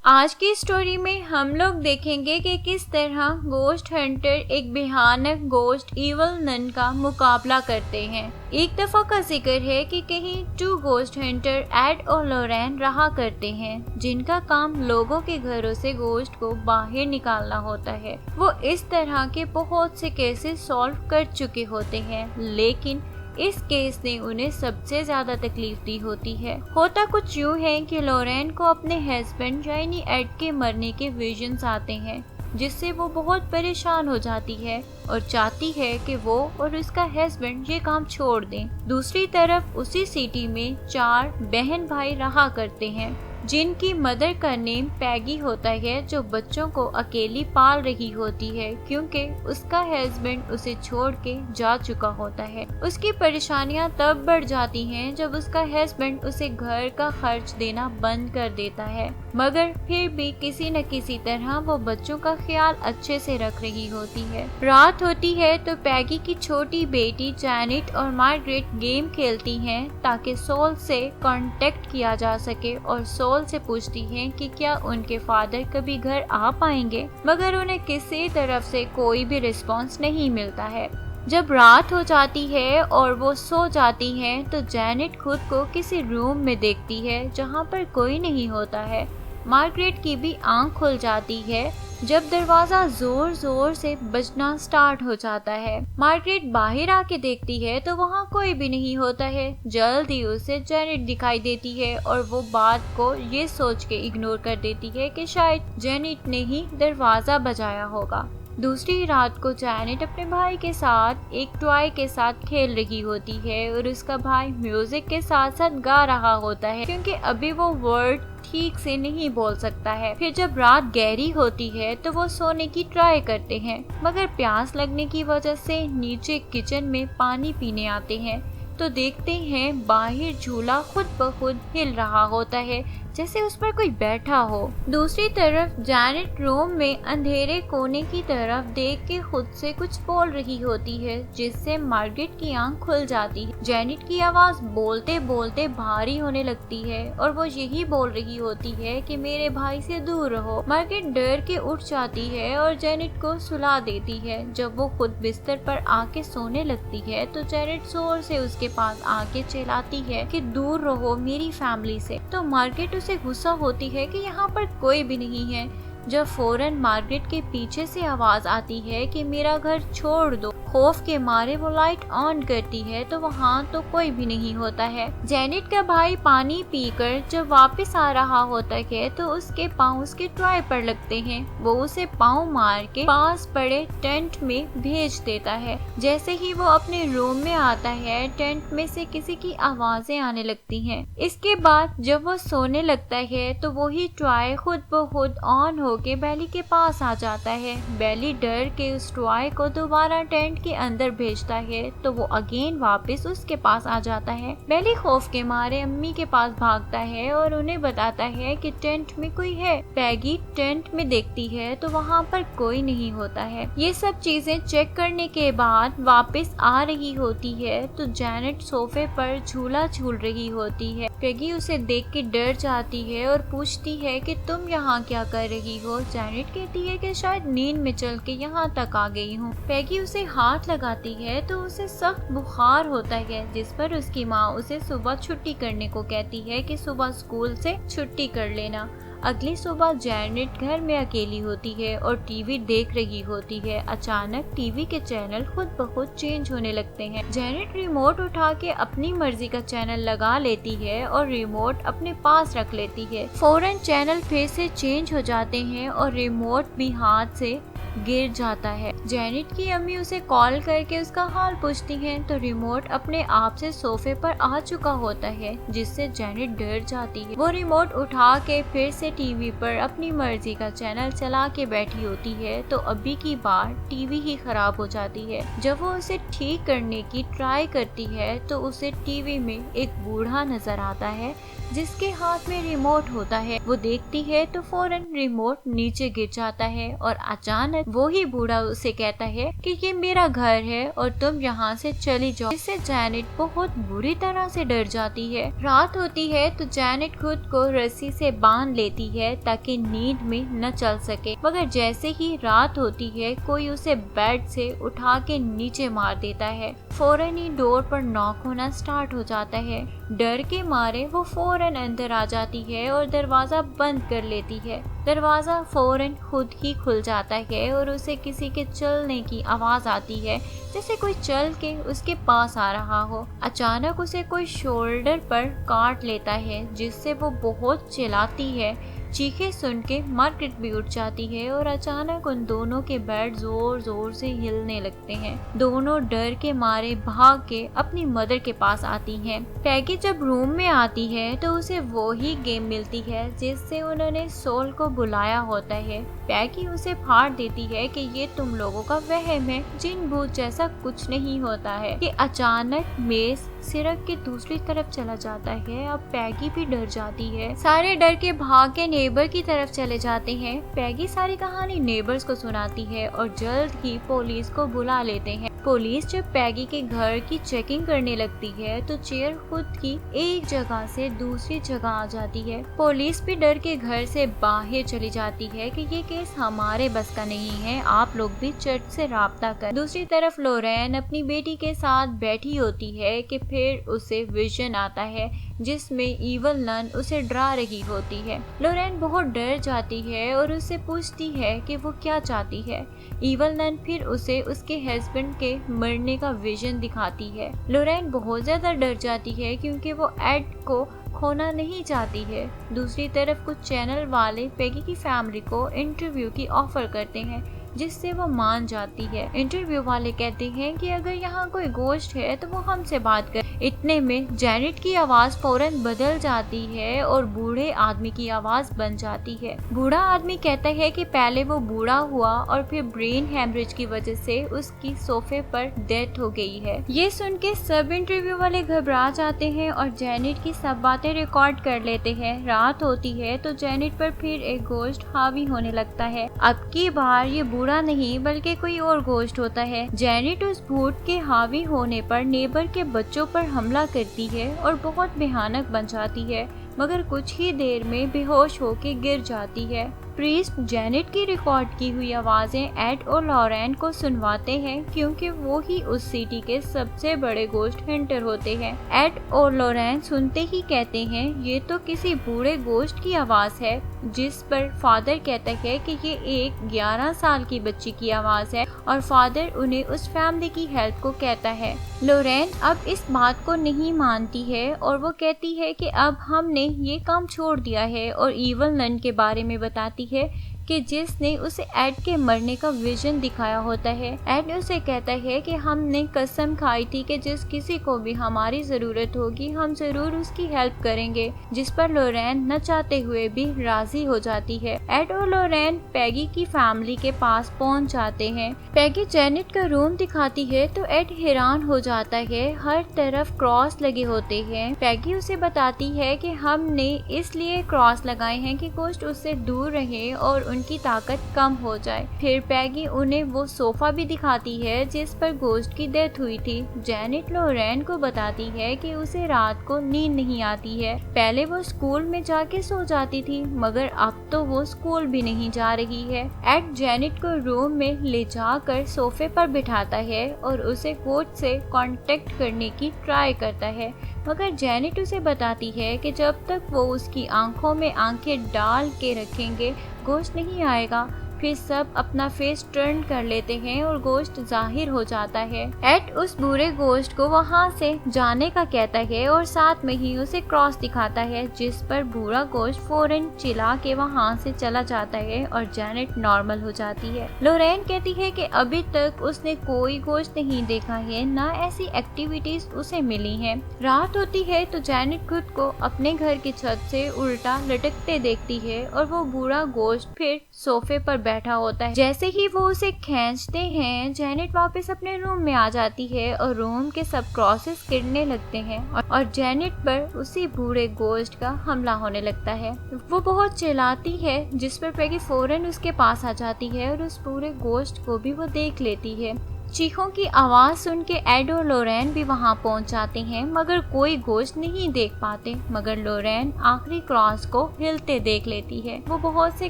आज की स्टोरी में हम लोग देखेंगे कि किस तरह गोश्त हंटर एक भयानक गोश्त इवल नन का मुकाबला करते हैं। एक दफा का जिक्र है कि कहीं 2 गोश्त हंटर एड और लोरेन रहा करते हैं, जिनका काम लोगों के घरों से गोश्त को बाहर निकालना होता है। वो इस तरह के बहुत से केसेस सॉल्व कर चुके होते हैं, लेकिन इस केस ने उन्हें सबसे ज्यादा तकलीफ दी होती है। होता कुछ यूँ है कि लोरेन को अपने हस्बैंड यानी एड के मरने के विजन्स आते हैं, जिससे वो बहुत परेशान हो जाती है और चाहती है कि वो और उसका हस्बैंड ये काम छोड़ दें। दूसरी तरफ उसी सिटी में 4 बहन भाई रहा करते हैं, जिनकी मदर का नेम पैगी होता है, जो बच्चों को अकेली पाल रही होती है क्योंकि उसका हस्बैंड उसे छोड़ के जा चुका होता है। उसकी परेशानियां तब बढ़ जाती हैं जब उसका हस्बैंड उसे घर का खर्च देना बंद कर देता है, मगर फिर भी किसी न किसी तरह वो बच्चों का ख्याल अच्छे से रख रही होती है। रात होती है तो पैगी की छोटी बेटी जैनेट और मार्गरेट गेम खेलती हैं ताकि सोल से कांटेक्ट किया जा सके, और सोल से पूछती हैं कि क्या उनके फादर कभी घर आ पाएंगे, मगर उन्हें किसी तरफ से कोई भी रिस्पांस नहीं मिलता है। जब रात हो जाती है और वो सो जाती हैं, तो जैनेट खुद को किसी रूम में देखती है जहाँ पर कोई नहीं होता है। मार्गरेट की भी आंख खुल जाती है जब दरवाजा जोर जोर से बजना स्टार्ट हो जाता है। मार्गरेट बाहर आके देखती है तो वहाँ कोई भी नहीं होता है। जल्दी उसे जैनेट दिखाई देती है और वो बात को ये सोच के इग्नोर कर देती है कि शायद जैनेट ने ही दरवाजा बजाया होगा। दूसरी रात को जैनेट अपने भाई के साथ एक टॉय के साथ खेल रही होती है और उसका भाई म्यूजिक के साथ साथ गा रहा होता है, क्योंकि अभी वो वर्ड ठीक से नहीं बोल सकता है। फिर जब रात गहरी होती है तो वो सोने की ट्राई करते हैं, मगर प्यास लगने की वजह से नीचे किचन में पानी पीने आते हैं तो देखते हैं बाहर झूला खुद ब खुद हिल रहा होता है, जैसे उस पर कोई बैठा हो। दूसरी तरफ जैनेट रूम में अंधेरे कोने की तरफ देख के खुद से कुछ बोल रही होती है, जिससे मार्गरेट की आंख खुल जाती है। जैनेट की आवाज बोलते बोलते भारी होने लगती है और वो यही बोल रही होती है कि मेरे भाई से दूर रहो। मार्गरेट डर के उठ जाती है और जैनेट को सुला देती है। जब वो खुद बिस्तर पर आके सोने लगती है तो जैनेट जोर से उसके पास आके चिल्लाती है कि दूर रहो मेरी फैमिली से। तो मार्गरेट उसे गुस्सा होती है कि यहाँ पर कोई भी नहीं है, जब फौरन मार्गरेट के पीछे से आवाज आती है कि मेरा घर छोड़ दो। खौफ के मारे वो लाइट ऑन करती है तो वहाँ तो कोई भी नहीं होता है। जैनेट का भाई पानी पीकर जब वापस आ रहा होता है तो उसके पाँव उसके टॉय पर लगते हैं। वो उसे पाँव मार के पास पड़े टेंट में भेज देता है। जैसे ही वो अपने रूम में आता है, टेंट में से किसी की आवाजें आने लगती हैं। इसके बाद जब वो सोने लगता है तो वही टॉय खुद ब खुद ऑन होके बेली के पास आ जाता है। बेली डर के उस टॉय को दोबारा टेंट के अंदर भेजता है तो वो अगेन वापस उसके पास आ जाता है। बेली खौफ के मारे अम्मी के पास भागता है और उन्हें बताता है कि टेंट में कोई है। पैगी टेंट में देखती है तो वहाँ पर कोई नहीं होता है। ये सब चीजें चेक करने के बाद वापस आ रही होती है तो जैनेट सोफे पर झूला झूल रही होती है। पैगी उसे देख के डर जाती है और पूछती है कि तुम यहाँ क्या कर रही हो। जैनेट कहती है कि शायद नींद में चल के यहाँ तक आ गई हूँ। पैगी उसे हाथ लगाती है तो उसे सख्त बुखार होता है, जिस पर उसकी माँ उसे सुबह छुट्टी करने को कहती है कि सुबह स्कूल से छुट्टी कर लेना। अगली सुबह जैनेट घर में अकेली होती है और टीवी देख रही होती है। अचानक टीवी के चैनल खुद ब खुद चेंज होने लगते हैं। जैनेट रिमोट उठा के अपनी मर्जी का चैनल लगा लेती है और रिमोट अपने पास रख लेती है। फौरन चैनल फिर से चेंज हो जाते हैं और रिमोट भी हाथ से गिर जाता है। जैनेट की अम्मी उसे कॉल करके उसका हाल पूछती हैं तो रिमोट अपने आप से सोफे पर आ चुका होता है, जिससे जैनेट डर जाती है। वो रिमोट उठा के फिर से टीवी पर अपनी मर्जी का चैनल चला के बैठी होती है तो अभी की बार टीवी ही खराब हो जाती है। जब वो उसे ठीक करने की ट्राई करती है तो उसे टीवी में एक बूढ़ा नजर आता है जिसके हाथ में रिमोट होता है। वो देखती है तो फौरन रिमोट नीचे गिर जाता है और अचानक वो ही बूढ़ा उसे कहता है कि ये मेरा घर है और तुम यहाँ से चली जाओ। इससे जैनेट बहुत बुरी तरह से डर जाती है। रात होती है तो जैनेट खुद को रस्सी से बांध लेती है ताकि नींद में न चल सके, मगर जैसे ही रात होती है कोई उसे बेड से उठा के नीचे मार देता है। फौरन ही डोर पर नॉक होना स्टार्ट हो जाता है। डर के मारे वो फौरन अंदर आ जाती है और दरवाजा बंद कर लेती है। दरवाजा फौरन खुद ही खुल जाता है और उसे किसी के चलने की आवाज आती है, जैसे कोई चल के उसके पास आ रहा हो। अचानक उसे कोई शोल्डर पर काट लेता है, जिससे वो बहुत चिल्लाती है। चीखें सुन के मार्केट भी उठ जाती है और अचानक उन दोनों के बेड जोर जोर से हिलने लगते हैं। दोनों डर के मारे भाग के अपनी मदर के पास आती हैं। पैगी जब रूम में आती है तो उसे वो ही गेम मिलती है जिससे उन्होंने सोल को बुलाया होता है। पैगी उसे फाड़ देती है कि ये तुम लोगों का वहम है, जिन भूत जैसा कुछ नहीं होता है। कि अचानक मेस सिरक के दूसरी तरफ चला जाता है। अब पैगी भी डर जाती है। सारे डर के भाग के नेबर की तरफ चले जाते हैं। पैगी सारी कहानी नेबर्स को सुनाती है और जल्द ही पुलिस को बुला लेते हैं। पुलिस जब पैगी के घर की चेकिंग करने लगती है तो चेयर खुद की एक जगह से दूसरी जगह आ जाती है। पुलिस भी डर के घर से बाहर चली जाती है कि ये केस हमारे बस का नहीं है, आप लोग भी चर्च से राब्ता कर। दूसरी तरफ लोरेन अपनी बेटी के साथ बैठी होती है कि फिर उसे विजन आता है जिसमें ईवल नन उसे डरा रही होती है। लोरेन बहुत डर जाती है और उससे पूछती है कि वो क्या चाहती है। ईवल नन फिर उसे उसके हस्बैंड के मरने का विजन दिखाती है। लोरेन बहुत ज्यादा डर जाती है क्योंकि वो एड को खोना नहीं चाहती है। दूसरी तरफ कुछ चैनल वाले पैगी की फैमिली को इंटरव्यू की ऑफर करते हैं, जिससे वो मान जाती है। इंटरव्यू वाले कहते हैं कि अगर यहाँ कोई गोश्त है तो वो हमसे बात कर। इतने में जैनेट की आवाज फौरन बदल जाती है और बूढ़े आदमी की आवाज बन जाती है। बूढ़ा आदमी कहता है कि पहले वो बूढ़ा हुआ और फिर ब्रेन हेमरेज की वजह से उसकी सोफे पर डेथ हो गई है। ये सुन के सब इंटरव्यू वाले घबरा जाते हैं और जैनेट की सब बातें रिकॉर्ड कर लेते हैं। रात होती है तो जैनेट पर फिर एक गोश्त हावी होने लगता है। अब की बार ये बूढ़ा नहीं बल्कि कोई और गोश्त होता है। जैनेट उस भूत के हावी होने पर नेबर के बच्चों पर हमला करती है और बहुत भयानक बन जाती है, मगर कुछ ही देर में बेहोश होकर गिर जाती है। प्रीस्ट जैनेट की रिकॉर्ड की हुई आवाजें एड और लॉरेन को सुनवाते हैं क्योंकि वो ही उस सिटी के सबसे बड़े गोश्त हंटर होते हैं। एड और लॉरेन सुनते ही कहते हैं ये तो किसी बूढ़े गोश्त की आवाज है, जिस पर फादर कहता है कि ये एक 11 साल की बच्ची की आवाज है और फादर उन्हें उस फैमिली की हेल्प को कहता है। लॉरेन अब इस बात को नहीं मानती है और वो कहती है कि अब हमने ये काम छोड़ दिया है और ईवल नन के बारे में बताती है कि जिसने उसे एड के मरने का विजन दिखाया होता है। एड उसे कहता है कि हमने कसम खाई थी कि जिस किसी को भी हमारी जरूरत होगी हम जरूर उसकी हेल्प करेंगे, जिस पर लोरेन न चाहते हुए भी राजी हो जाती है। एड और लोरेन पैगी की फैमिली के पास पहुंच जाते हैं। पैगी जैनेट का रूम दिखाती है तो एड हैरान हो जाता है, हर तरफ क्रॉस लगे होते हैं। पैगी उसे बताती है कि हमने इसलिए क्रॉस लगाए हैं कि गोश्त उससे दूर रहे और उनकी ताकत कम हो जाए। फिर पैगी उन्हें वो सोफा भी दिखाती है जिस पर गोश्त की डेथ हुई थी। जैनेट लोरेन को बताती है कि उसे रात को नींद नहीं आती है। पहले वो स्कूल में जाके सो जाती थी, मगर अब तो वो स्कूल भी नहीं जा रही है। एड जैनेट को रूम में ले जाकर सोफे पर बिठाता है और उसे गोश्त से कांटेक्ट करने की ट्राई करता है, मगर जैनेट उसे बताती है कि जब तक वो उसकी आंखों में आंखें डाल के रखेंगे गोश्त नहीं आएगा। फिर सब अपना फेस टर्न कर लेते हैं और गोश्त जाहिर हो जाता है। एड उस बुरे गोश्त को वहां से जाने का कहता है और साथ में ही उसे क्रॉस दिखाता है, जिस पर बुरा गोश्त फौरन चिल्ला के वहां से चला जाता है और जैनेट नॉर्मल हो जाती है। लोरेन कहती है कि अभी तक उसने कोई गोश्त नहीं देखा है, ना ऐसी एक्टिविटीज उसे मिली हैं। रात होती है तो जैनेट खुद को अपने घर की छत से उल्टा लटकते देखती है और वो बुरा गोश्त फिर सोफे पर बैठा होता है। जैसे ही वो उसे खींचते हैं, जेनेट वापस अपने रूम में आ जाती है और रूम के सब क्रॉसेस गिरने लगते हैं और जेनेट पर उसी बूढ़े गोश्त का हमला होने लगता है। वो बहुत चिल्लाती है, जिस पर पैगी फौरन उसके पास आ जाती है और उस पूरे गोश्त को भी वो देख लेती है। चीखों की आवाज सुन के एड और लोरेन भी वहां पहुंच जाते हैं, मगर कोई गोश्त नहीं देख पाते। मगर लोरेन आखिरी क्रॉस को हिलते देख लेती है। वो बहुत से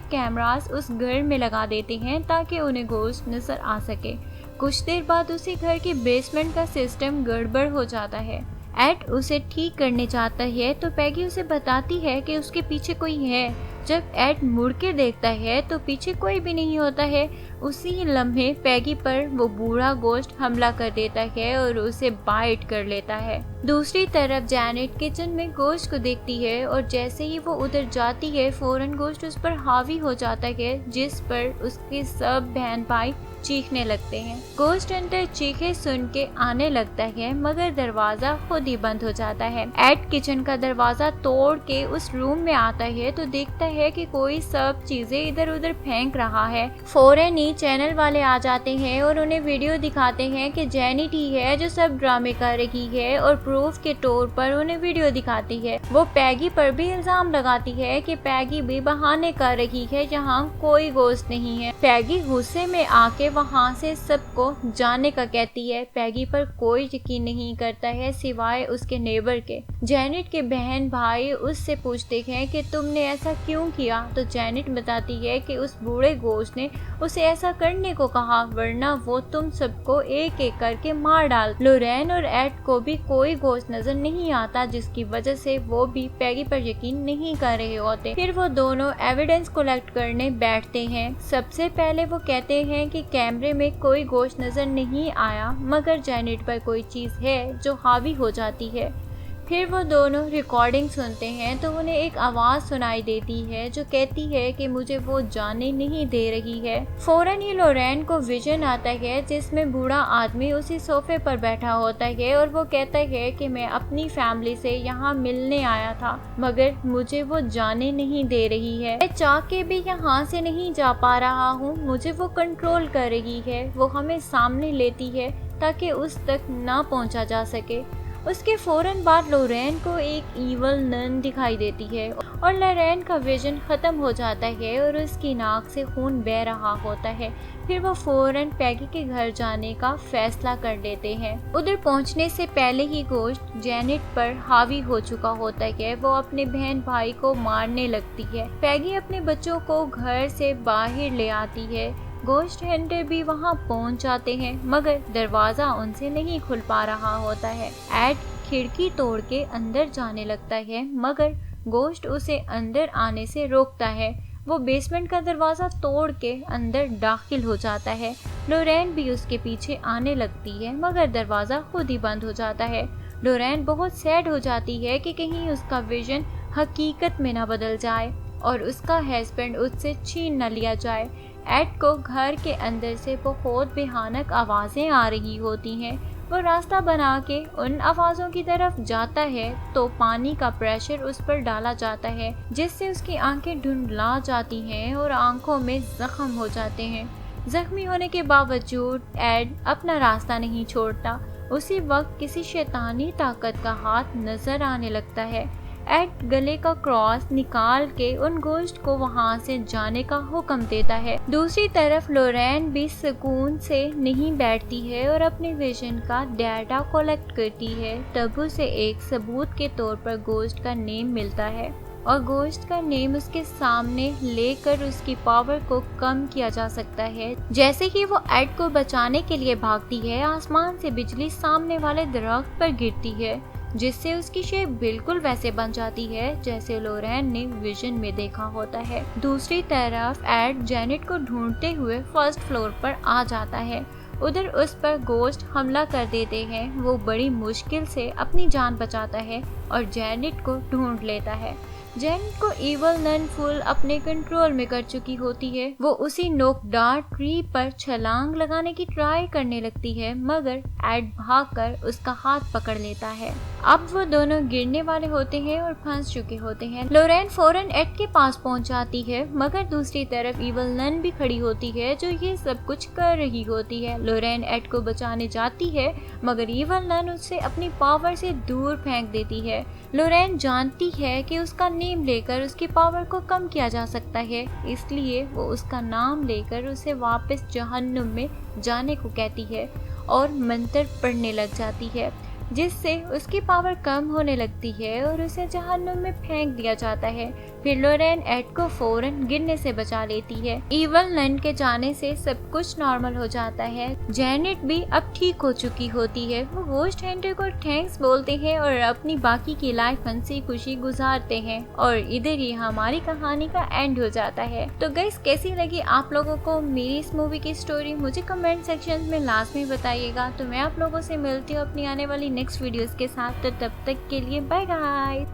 कैमरास उस घर में लगा देते हैं ताकि उन्हें गोश्त नजर आ सके। कुछ देर बाद उसी घर के बेसमेंट का सिस्टम गड़बड़ हो जाता है। एड उसे ठीक करने जाता है तो पैगी उसे बताती है कि उसके पीछे कोई है। जब एड मुड़ के देखता है तो पीछे कोई भी नहीं होता है। उसी लम्हे पैगी पर वो बूढ़ा गोश्त हमला कर देता है और उसे बाइट कर लेता है। दूसरी तरफ जेनेट किचन में गोश्त को देखती है और जैसे ही वो उधर जाती है फौरन गोश्त उस पर हावी हो जाता है, जिस पर उसके सब बहन भाई चीखने लगते हैं। गोश्ट हंटर चीखे सुन के आने लगता है, मगर दरवाजा खुद ही बंद हो जाता है। एड किचन का दरवाजा तोड़ के उस रूम में आता है तो देखता है कि कोई सब चीजें इधर उधर फेंक रहा है। फौरन ही चैनल वाले आ जाते हैं और उन्हें वीडियो दिखाते हैं कि जेनेट ही है जो सब ड्रामे कर रही है और प्रूफ के तौर पर उन्हें वीडियो दिखाती है। वो पैगी पर भी इल्जाम लगाती है कि पैगी भी बहाने कर रही है, यहाँ कोई गोश्त नहीं है। पैगी गुस्से में आके वहाँ से सबको जाने का कहती है। पैगी पर कोई यकीन नहीं करता है सिवाय उसके नेबर के। जेनेट के बहन भाई उससे पूछते हैं कि तुमने ऐसा क्यों किया, तो जेनेट बताती है कि उस बूढ़े गोश्त ने उसे ऐसा करने को कहा, वरना वो तुम सबको एक एक करके मार डाल। लोरेन और एड को भी कोई गोश्त नजर नहीं आता, जिसकी वजह से वो भी पैगी पर यकीन नहीं कर रहे होते। फिर वो दोनों एविडेंस कलेक्ट करने बैठते हैं। सबसे पहले वो कहते हैं कि कैमरे में कोई गोश्त नजर नहीं आया, मगर जेनेट पर कोई चीज है जो हावी हो जाती है। फिर वो दोनों रिकॉर्डिंग सुनते हैं तो उन्हें एक आवाज सुनाई देती है जो कहती है कि मुझे वो जाने नहीं दे रही है। फौरन ही लोरेन को विजन आता है जिसमें बूढ़ा आदमी उसी सोफे पर बैठा होता है और वो कहता है कि मैं अपनी फैमिली से यहाँ मिलने आया था, मगर मुझे वो जाने नहीं दे रही है। मैं चाह के भी यहाँ से नहीं जा पा रहा हूँ, मुझे वो कंट्रोल कर रही है। वो हमें सामने लेती है ताकि उस तक ना पहुँचा जा सके। उसके फौरन बाद लोरेन को एक ईवल नन दिखाई देती है और लोरेन का विजन खत्म हो जाता है और उसकी नाक से खून बह रहा होता है। फिर वो फौरन पैगी के घर जाने का फैसला कर लेते हैं। उधर पहुंचने से पहले ही गोश्त जेनेट पर हावी हो चुका होता है। वो अपने बहन भाई को मारने लगती है। पैगी अपने बच्चों को घर से बाहर ले आती है। गोश्ट हंटर भी वहां पहुंच जाते हैं, मगर दरवाजा उनसे नहीं खुल पा रहा होता है। एड खिड़की तोड़ के अंदर जाने लगता है, मगर गोश्ट उसे अंदर आने से रोकता है। वो बेसमेंट का दरवाजा तोड़ के अंदर दाखिल हो जाता है। लोरेन भी उसके पीछे आने लगती है, मगर दरवाजा खुद ही बंद हो जाता है। लोरेन बहुत सैड हो जाती है कि कहीं उसका विजन हकीकत में न बदल जाए और उसका हस्बैंड उससे छीन न लिया जाए। एड को घर के अंदर से बहुत भयानक आवाजें आ रही होती हैं। वो रास्ता बना के उन आवाजों की तरफ जाता है तो पानी का प्रेशर उस पर डाला जाता है, जिससे उसकी आंखें धुंधला जाती हैं और आंखों में जख्म हो जाते हैं। जख्मी होने के बावजूद एड अपना रास्ता नहीं छोड़ता। उसी वक्त किसी शैतानी ताकत का हाथ नजर आने लगता है। एड गले का क्रॉस निकाल के उन गोश्त को वहां से जाने का हुक्म देता है। दूसरी तरफ लोरेन भी सुकून से नहीं बैठती है और अपने विजन का डाटा कलेक्ट करती है। तब उसे एक सबूत के तौर पर गोश्त का नेम मिलता है और गोश्त का नेम उसके सामने लेकर उसकी पावर को कम किया जा सकता है। जैसे ही वो एड को बचाने के लिए भागती है, आसमान से बिजली सामने वाले दरख्त पर गिरती है, जिससे उसकी शेप बिल्कुल वैसे बन जाती है जैसे लोरेन ने विजन में देखा होता है। दूसरी तरफ एड जेनेट को ढूंढते हुए फर्स्ट फ्लोर पर आ जाता है। उधर उस पर गोश्त हमला कर देते हैं। वो बड़ी मुश्किल से अपनी जान बचाता है और जेनेट को ढूंढ लेता है। जेनेट को इवल नन फुल अपने कंट्रोल में कर चुकी होती है। वो उसी नोकदार ट्री पर छलांग लगाने की ट्राई करने लगती है, मगर एड भागकर उसका हाथ पकड़ लेता है। अब वो दोनों गिरने वाले होते हैं और फंस चुके होते हैं। लोरेन फौरन एड के पास पहुंच जाती है, मगर दूसरी तरफ इवल नन भी खड़ी होती है जो ये सब कुछ कर रही होती है। लोरेन एड को बचाने जाती है, मगर इवल नन उससे अपनी पावर से दूर फेंक देती है। लोरेन जानती है कि उसका नेम लेकर उसकी पावर को कम किया जा सकता है, इसलिए वो उसका नाम लेकर उसे वापस जहन्नुम में जाने को कहती है और मंत्र पढ़ने लग जाती है, जिससे उसकी पावर कम होने लगती है और उसे जहन्नुम में फेंक दिया जाता है। फिर लोरेन एड को फौरन गिरने से बचा लेती है। इवल नन के जाने से सब कुछ नॉर्मल हो जाता है। जेनेट भी अब ठीक हो चुकी होती है। वो गोस्ट हंटर को थैंक्स बोलते हैं और अपनी बाकी की लाइफ हंसी खुशी गुजारते हैं और इधर ही हमारी कहानी का एंड हो जाता है। तो गाइस, कैसी लगी आप लोगों को मेरी इस मूवी की स्टोरी मुझे कमेंट सेक्शन में लास्ट में बताइएगा। तो मैं आप लोगों से मिलती हूँ अपनी आने वाली नेक्स्ट वीडियोस के साथ। तो तब तक के लिए बाय गाइस।